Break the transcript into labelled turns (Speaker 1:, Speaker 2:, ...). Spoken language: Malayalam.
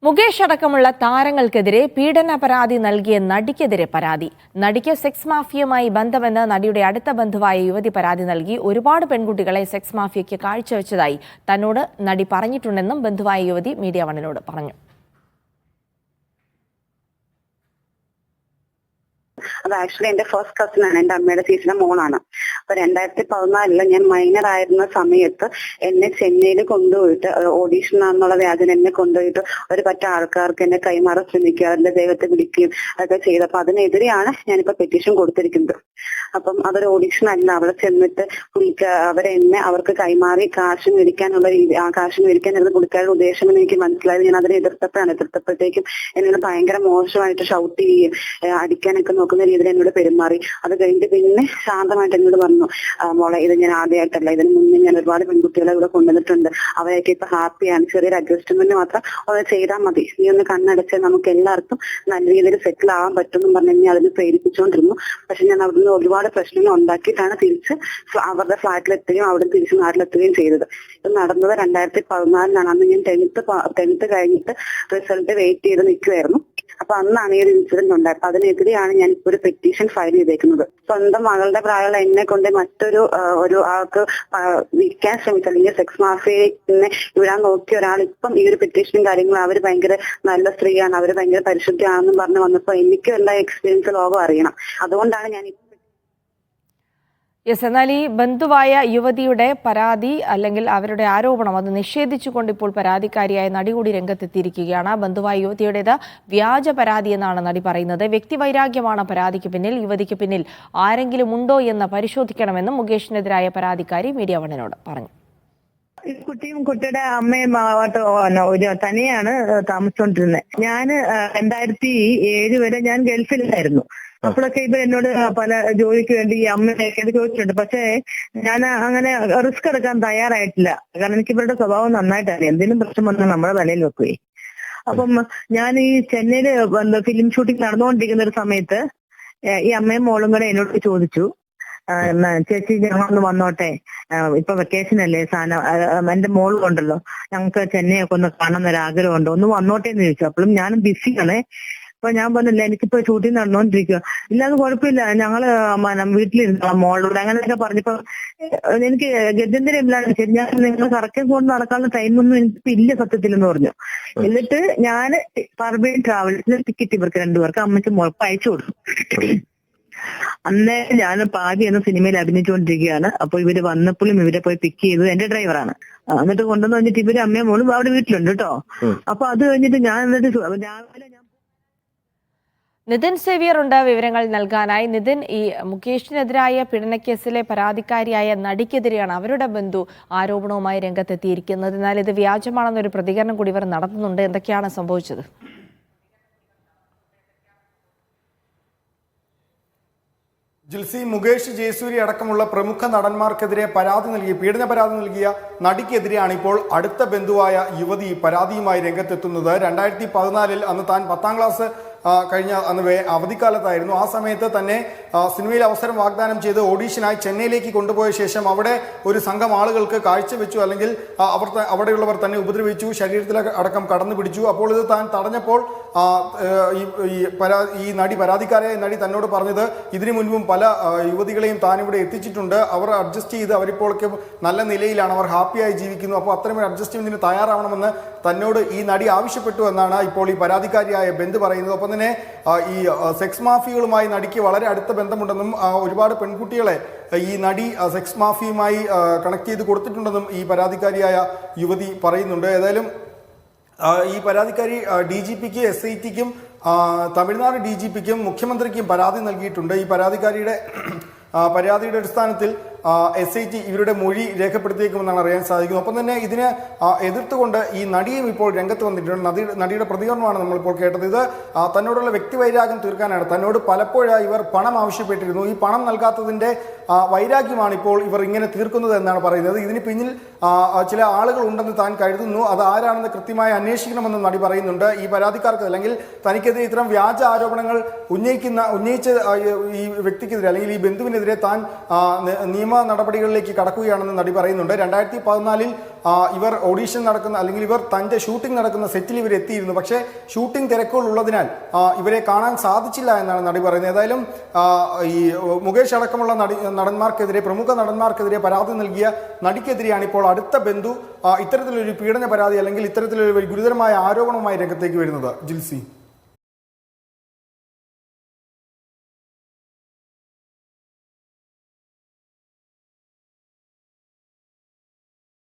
Speaker 1: മുകേഷ് അടക്കമുള്ള താരങ്ങൾക്കെതിരെ പീഡന പരാതി നൽകിയ നടിക്കെതിരെ പരാതി. നടിക്ക് സെക്സ് മാഫിയയുമായി ബന്ധമെന്ന് നടിയുടെ അടുത്ത ബന്ധുവായ യുവതി പരാതി നൽകി. ഒരുപാട് പെൺകുട്ടികളെ സെക്സ് മാഫിയയ്ക്ക് കാഴ്ചവെച്ചതായി തന്നോട് നടി പറഞ്ഞിട്ടുണ്ടെന്നും ബന്ധുവായ യുവതി മീഡിയ വണ്ണിനോട് പറഞ്ഞു.
Speaker 2: അത് ആക്ച്വലി എന്റെ ഫസ്റ്റ് കസിൻ ആണ്, എന്റെ അമ്മയുടെ ചേച്ചിയുടെ മോളാണ്. അപ്പൊ 2014 ഞാൻ മൈനർ ആയിരുന്ന സമയത്ത് എന്നെ ചെന്നൈയിൽ കൊണ്ടുപോയിട്ട് ഓഡീഷൻ ആണെന്നുള്ള വ്യാജന എന്നെ കൊണ്ടുപോയിട്ട് ഒരു പറ്റ ആൾക്കാർക്ക് എന്നെ കൈമാറാൻ ശ്രമിക്കുക, അവരുടെ ദേഹത്തെ പിടിക്കുകയും അതൊക്കെ ചെയ്ത്. അപ്പൊ അതിനെതിരെയാണ് ഞാനിപ്പോ പെറ്റീഷൻ കൊടുത്തിരിക്കുന്നത്. അപ്പം അതൊരു ഓഡീഷൻ അല്ല, അവിടെ ചെന്നിട്ട് അവരെന്നെ അവർക്ക് കൈമാറി കാശ് മേടിക്കാനുള്ള രീതി, ആ കാശ് മേടിക്കാനായിരുന്നു പുള്ളിക്കാരുടെ ഉദ്ദേശം എന്ന് എനിക്ക് മനസ്സിലായത്. ഞാൻ അതിനെ എതിർത്തപ്പോഴത്തേക്കും എന്നോട് ഭയങ്കര മോശമായിട്ട് ഷൗട്ട് ചെയ്യുകയും അടിക്കാനൊക്കെ നോക്കുന്ന രീതിയിൽ എന്നോട് പെരുമാറി. അത് കഴിഞ്ഞിട്ട് പിന്നെ ശാന്തമായിട്ട് എന്നോട് പറഞ്ഞു, മോളെ ഇത് ഞാൻ ആദ്യമായിട്ടല്ല, ഇതിന് മുന്നേ ഞാൻ ഒരുപാട് പെൺകുട്ടികളെ ഇവിടെ കൊണ്ടുവന്നിട്ടുണ്ട്, അവരൊക്കെ ഇപ്പൊ ഹാപ്പിയാണ്, ചെറിയൊരു അഡ്ജസ്റ്റ്മെന്റ് മാത്രം ഒന്ന് ചെയ്താൽ മതി, നീ ഒന്ന് കണ്ണടച്ചാൽ നമുക്ക് എല്ലാവർക്കും നല്ല രീതിയിൽ സെറ്റിൽ ആവാൻ പറ്റുമെന്നും പറഞ്ഞ് എന്നെ അതിന് പ്രേരിപ്പിച്ചുകൊണ്ടിരുന്നു. പക്ഷെ ഞാൻ അവിടുന്ന് ഒരുപാട് പ്രശ്നങ്ങൾ ഉണ്ടാക്കിയിട്ടാണ് തിരിച്ച് അവരുടെ ഫ്ലാറ്റിലെത്തുകയും അവിടെ തിരിച്ച് നാട്ടിലെത്തുകയും ചെയ്തത്. ഇത് നടന്നത് 2014 അന്ന് ഞാൻ 10th കഴിഞ്ഞിട്ട് റിസൾട്ട് വെയിറ്റ് ചെയ്ത് നിൽക്കുമായിരുന്നു. അപ്പൊ അന്നാണ് ഈ ഒരു ഇൻസിഡന്റ് ഉണ്ടായത്. അപ്പൊ അതിനെതിരെയാണ് ഞാൻ ഇപ്പൊ ഒരു പെറ്റീഷൻ ഫയൽ ചെയ്തേക്കുന്നത്. സ്വന്തം മകളുടെ പ്രായമുള്ള എന്നെ കൊണ്ട് മറ്റൊരു ആൾക്ക് വിൽക്കാൻ ശ്രമിച്ച, അല്ലെങ്കിൽ സെക്സ് മാഫിയനെ വിടാൻ നോക്കിയ ഒരാൾ ഇപ്പം ഈ ഒരു പെറ്റീഷനും കാര്യങ്ങളും, അവർ ഭയങ്കര നല്ല സ്ത്രീയാണ്, അവർ ഭയങ്കര പരിശുദ്ധിയാണെന്നും പറഞ്ഞ് വന്നപ്പോ എനിക്ക് എല്ലാ എക്സ്പീരിയൻസ് ലോകം അറിയണം. അതുകൊണ്ടാണ് ഞാൻ
Speaker 1: എന്നാൽ ഈ ബന്ധുവായ യുവതിയുടെ പരാതി അല്ലെങ്കിൽ അവരുടെ ആരോപണം അത് നിഷേധിച്ചുകൊണ്ട് ഇപ്പോൾ പരാതിക്കാരിയായ നടി കൂടി രംഗത്തെത്തിയിരിക്കുകയാണ്. ബന്ധുവായ യുവതിയുടേത് വ്യാജ പരാതി എന്നാണ് നടി പറയുന്നത്. വ്യക്തിവൈരാഗ്യമാണ് പരാതിക്ക് പിന്നിൽ, യുവതിക്ക് പിന്നിൽ ആരെങ്കിലും ഉണ്ടോ എന്ന് പരിശോധിക്കണമെന്നും മുകേഷിനെതിരായ പരാതിക്കാരി മീഡിയ വണ്ണിനോട് പറഞ്ഞു.
Speaker 3: കുട്ടിയും കുട്ടിയുടെ അമ്മയും ഒരു തനിയാണ് താമസിച്ചോണ്ടിരുന്നത്. ഞാൻ 2007 വരെ ഞാൻ ഗൾഫിലായിരുന്നു. അപ്പോഴൊക്കെ ഇവർ എന്നോട് പല ജോലിക്ക് വേണ്ടി ഈ അമ്മയൊക്കെ ചോദിച്ചിട്ടുണ്ട്. പക്ഷേ ഞാൻ അങ്ങനെ റിസ്ക് എടുക്കാൻ തയ്യാറായിട്ടില്ല. കാരണം എനിക്ക് ഇവരുടെ സ്വഭാവം നന്നായിട്ട് അറിയാം. എന്തെങ്കിലും പ്രശ്നം വന്നാൽ നമ്മുടെ തലയിൽ വെക്കുകയെ. അപ്പം ഞാൻ ഈ ചെന്നൈയില് ഫിലിം ഷൂട്ടിംഗ് നടന്നുകൊണ്ടിരിക്കുന്ന ഒരു സമയത്ത് ഈ അമ്മയും മോളും കൂടെ എന്നോട് ചോദിച്ചു, ചേച്ചി ഞങ്ങളൊന്ന് വന്നോട്ടെ, ഇപ്പൊ വെക്കേഷൻ അല്ലേ സാധനം, എന്റെ മോളുണ്ടല്ലോ, ഞങ്ങൾക്ക് ചെന്നൈയൊക്കെ ഒന്ന് കാണുന്ന ഒരു ആഗ്രഹമുണ്ട്, ഒന്ന് വന്നോട്ടെ എന്ന് ചോദിച്ചു. അപ്പോഴും ഞാനും ബിസിയാണ്. അപ്പൊ ഞാൻ പറഞ്ഞില്ല, എനിക്കിപ്പോ ഷൂട്ടിംഗ് നടന്നുകൊണ്ടിരിക്കുക, ഇല്ലാതെ കുഴപ്പമില്ല, ഞങ്ങള് വീട്ടിലിരുന്നോളാം മോളോട്, അങ്ങനെയൊക്കെ പറഞ്ഞപ്പോ എനിക്ക് ഗത്യന്തരമില്ലാണ്. ശരി, ഞാൻ നിങ്ങൾ കറക്കം കൊണ്ട് നടക്കാനുള്ള ടൈമൊന്നും എനിക്കിപ്പോ ഇല്ല സത്യത്തിലെന്ന് പറഞ്ഞു. എന്നിട്ട് ഞാൻ പർബൈൻ ട്രാവൽസിന് ടിക്കറ്റ് ഇവർക്ക് 2 പേർക്ക് അമ്മയ്ക്ക് മോൾക്ക് അയച്ചു കൊടുത്തു. അന്നേ ഞാൻ പാതി എന്ന സിനിമയിൽ അഭിനയിച്ചുകൊണ്ടിരിക്കുകയാണ്. അപ്പൊ ഇവര് വന്നപ്പോഴും ഇവരെ പോയി പിക്ക് ചെയ്തത് എന്റെ ഡ്രൈവറാണ്. എന്നിട്ട് കൊണ്ടുവന്ന് കഴിഞ്ഞിട്ട് ഇവര് അമ്മയും മോളും അവിടെ വീട്ടിലുണ്ട് കേട്ടോ. അപ്പൊ അത് കഴിഞ്ഞിട്ട് ഞാൻ എന്നിട്ട് രാവിലെ
Speaker 1: നിതിൻ സേവ്യർ ഉണ്ട് വിവരങ്ങൾ നൽകാനായി. നിതിൻ, ഈ മുകേഷിനെതിരായ പീഡനക്കേസിലെ പരാതിക്കാരിയായ നടിക്കെതിരെയാണ് അവരുടെ ബന്ധു ആരോപണവുമായി രംഗത്തെത്തിയിരിക്കുന്നത്. എന്നാൽ ഇത് വ്യാജമാണെന്നൊരു പ്രതികരണം കൂടി ഇവർ നടത്തുന്നുണ്ട്. എന്തൊക്കെയാണ് സംഭവിച്ചത്?
Speaker 4: ജിൽസി, മുകേഷ്, ജയസൂരി അടക്കമുള്ള പ്രമുഖ നടന്മാർക്കെതിരെ പീഡന പരാതി നൽകിയ നടിക്കെതിരെയാണ് ഇപ്പോൾ അടുത്ത ബന്ധുവായ യുവതി പരാതിയുമായി രംഗത്തെത്തുന്നത്. 2014 അന്ന് താൻ 10ാം ക്ലാസ് അന്ന് അവധിക്കാലത്തായിരുന്നു. ആ സമയത്ത് തന്നെ സിനിമയിൽ അവസരം വാഗ്ദാനം ചെയ്ത് ഓഡീഷനായി ചെന്നൈയിലേക്ക് കൊണ്ടുപോയ ശേഷം അവിടെ ഒരു സംഘം ആളുകൾക്ക് കാഴ്ചവെച്ചു, അല്ലെങ്കിൽ അവിടെയുള്ളവർ തന്നെ ഉപദ്രവിച്ചു, ശരീരത്തിൽ അടക്കം കടന്നു പിടിച്ചു. അപ്പോൾ ഇത് താൻ തടഞ്ഞപ്പോൾ ഈ പരാതിക്കാരായ നടി തന്നോട് പറഞ്ഞത്, ഇതിനു മുൻപും പല യുവതികളെയും താൻ ഇവിടെ എത്തിച്ചിട്ടുണ്ട്, അവർ അഡ്ജസ്റ്റ് ചെയ്ത് അവരിപ്പോഴൊക്കെ നല്ല നിലയിലാണ്, അവർ ഹാപ്പിയായി ജീവിക്കുന്നു, അപ്പോൾ അത്തരമൊരു അഡ്ജസ്റ്റ്മെന്റിന് തയ്യാറാവണമെന്ന് തന്നോട് ഈ നടി ആവശ്യപ്പെട്ടു എന്നാണ് ഇപ്പോൾ ഈ പരാതിക്കാരിയായ ബന്ധു പറയുന്നത്. ഒപ്പം തന്നെ ഈ സെക്സ് മാഫിയകളുമായി നടിക്ക് വളരെ അടുത്ത ബന്ധമുണ്ടെന്നും ഒരുപാട് പെൺകുട്ടികളെ ഈ നടി സെക്സ് മാഫിയുമായി കണക്ട് ചെയ്ത് കൊടുത്തിട്ടുണ്ടെന്നും ഈ പരാതിക്കാരിയായ യുവതി പറയുന്നുണ്ട്. ഏതായാലും ഈ പരാതിക്കാരി DGPക്ക്, SITക്കും, തമിഴ്നാട് DGPക്കും മുഖ്യമന്ത്രിക്കും പരാതി നൽകിയിട്ടുണ്ട്. ഈ പരാതിക്കാരിയുടെ പരാതിയുടെ അടിസ്ഥാനത്തിൽ SIT ഇവരുടെ മൊഴി രേഖപ്പെടുത്തിയേക്കുമെന്നാണ് അറിയാൻ സാധിക്കുന്നത്. ഒപ്പം തന്നെ ഇതിനെ എതിർത്തുകൊണ്ട് ഈ നടിയും ഇപ്പോൾ രംഗത്ത് വന്നിട്ടുണ്ട്. നടിയുടെ പ്രതികരണമാണ് നമ്മളിപ്പോൾ കേട്ടത്. ഇത് തന്നോടുള്ള വ്യക്തിവൈരാഗ്യം തീർക്കാനാണ്. തന്നോട് പലപ്പോഴായി ഇവർ പണം ആവശ്യപ്പെട്ടിരുന്നു. ഈ പണം നൽകാത്തതിന്റെ വൈരാഗ്യമാണ് ഇപ്പോൾ ഇവർ ഇങ്ങനെ തീർക്കുന്നത് എന്നാണ് പറയുന്നത്. ഇതിന് പിന്നിൽ ചില ആളുകൾ ഉണ്ടെന്ന് താൻ കരുതുന്നു. അത് ആരാണെന്ന് കൃത്യമായി അന്വേഷിക്കണമെന്ന് നടി പറയുന്നുണ്ട്. ഈ പരാതിക്കാർക്ക് അല്ലെങ്കിൽ തനിക്കെതിരെ ഇത്തരം വ്യാജ ആരോപണങ്ങൾ ഉന്നയിച്ച ഈ വ്യക്തിക്കെതിരെ അല്ലെങ്കിൽ ഈ ബന്ധുവിനെതിരെ താൻ നിയമ നിയമ നടപടികളിലേക്ക് കടക്കുകയാണെന്ന് നടി പറയുന്നുണ്ട്. 2014 ഇവർ ഓഡീഷൻ നടക്കുന്ന അല്ലെങ്കിൽ ഇവർ തന്റെ ഷൂട്ടിംഗ് നടക്കുന്ന സെറ്റിൽ ഇവർ എത്തിയിരുന്നു. പക്ഷേ ഷൂട്ടിംഗ് തിരക്കുകൾ ഉള്ളതിനാൽ ഇവരെ കാണാൻ സാധിച്ചില്ല എന്നാണ് നടി പറയുന്നത്. ഏതായാലും ഈ മുകേഷ് അടക്കമുള്ള നടന്മാർക്കെതിരെ, പ്രമുഖ നടന്മാർക്കെതിരെ പരാതി നൽകിയ നടിക്കെതിരെയാണ് ഇപ്പോൾ അടുത്ത ബന്ധു ഇത്തരത്തിലൊരു പീഡന പരാതി അല്ലെങ്കിൽ ഇത്തരത്തിലൊരു ഗുരുതരമായ ആരോപണവുമായി രംഗത്തേക്ക് വരുന്നത്. ജിൽസി.